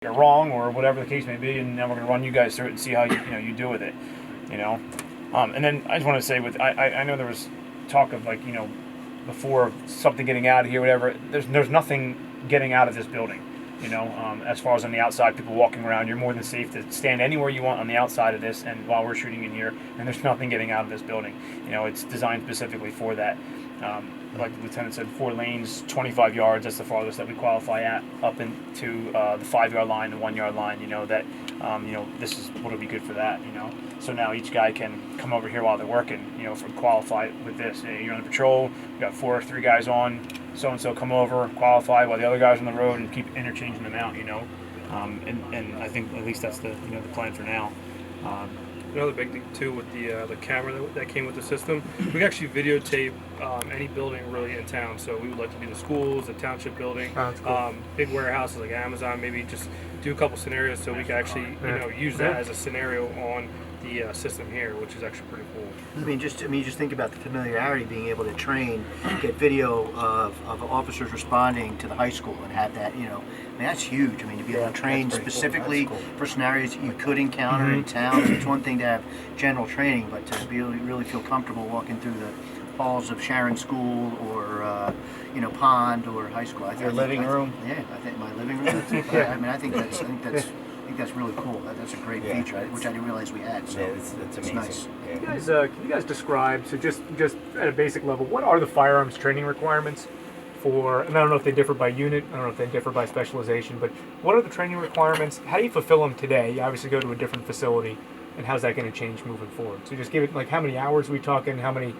you're wrong or whatever the case may be, and then we're going to run you guys through it and see how you do with it, you know. And then I just want to say, with I know there was talk of, like, before something getting out of here, whatever. There's nothing getting out of this building, as far as on the outside, people walking around. You're more than safe to stand anywhere you want on the outside of this, and while we're shooting in here, and there's nothing getting out of this building. It's designed specifically for that. Like the lieutenant said, 4 lanes, 25 yards. That's the farthest that we qualify at, up into the 5-yard line, the 1-yard line. This is what'll be good for that. So now each guy can come over here while they're working. For qualify with this. You're on the patrol. You got 4 or 3 guys on. So and so come over, qualify while the other guys on the road, and keep interchanging them out. And I think at least that's the the plan for now. Another big thing too with the camera that came with the system, we can actually videotape any building really in town. So we would like to be the schools, the township building, Cool. big warehouses like Amazon. Maybe just do a couple scenarios so we can actually use that as a scenario on the system here, which is actually pretty cool. I mean, just think about the familiarity, being able to train, get video of officers responding to the high school, and have that. I mean, that's huge. I mean, to be able to train specifically for scenarios that you could encounter in town. It's one thing to have general training, but to really feel comfortable walking through the halls of Sharon School or Pond or high school. I think living room. Yeah, I think my living room. I think that's really cool. That's a great feature, which I didn't realize we had. So it's amazing. Nice. Yeah. Can you guys describe, so just at a basic level, what are the firearms training requirements for, and I don't know if they differ by unit, I don't know if they differ by specialization, but what are the training requirements? How do you fulfill them today? You obviously go to a different facility, and how's that going to change moving forward? So just give it, like, how many hours are we talking, how many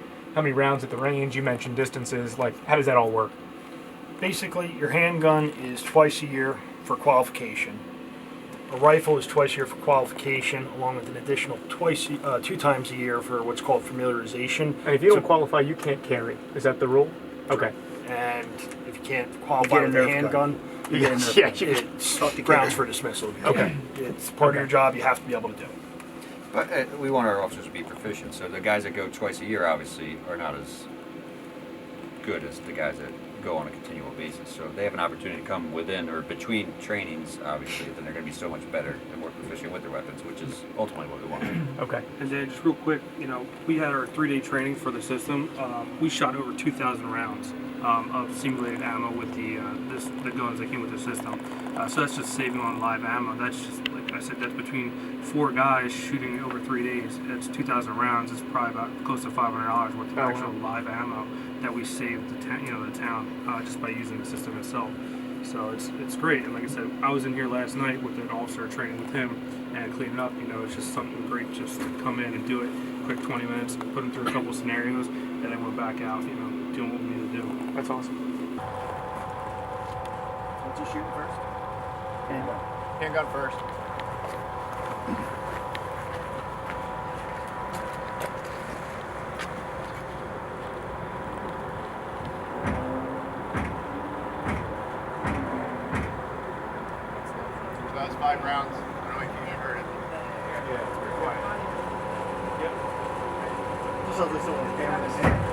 rounds at the range? You mentioned distances, like, how does that all work? Basically, your handgun is twice a year for qualification. A rifle is twice a year for qualification, along with an additional 2 times a year for what's called familiarization. And if you don't qualify, you can't carry. Is that the rule? Okay. And if you can't qualify with a handgun, you get a Nerf gun. It's grounds for dismissal. Okay. It's part of your job. You have to be able to do. But we want our officers to be proficient, so the guys that go twice a year obviously are not as good as the guys that go on a continual basis. So if they have an opportunity to come within or between trainings, obviously, then they're going to be so much better and more proficient with their weapons, which is ultimately what we want. Okay. And then just real quick, we had our 3-day training for the system. We shot over 2,000 rounds of simulated ammo with the guns that came with the system. So that's just saving on live ammo. That's just, like I said, that's between 4 guys shooting over 3 days. That's 2,000 rounds. It's probably about close to $500 worth of actual live ammo that we saved the town just by using the system itself. So it's great. And like I said, I was in here last night with an officer training with him and cleaning up. It's just something great just to come in and do it. Quick 20 minutes, put them through a couple scenarios, and then we're back out, doing what we need to do. That's awesome. What's you shooting first? Handgun. Handgun first. So that was 5 rounds. I don't know if you heard it. Yeah, it's pretty quiet. Just so this on the camera.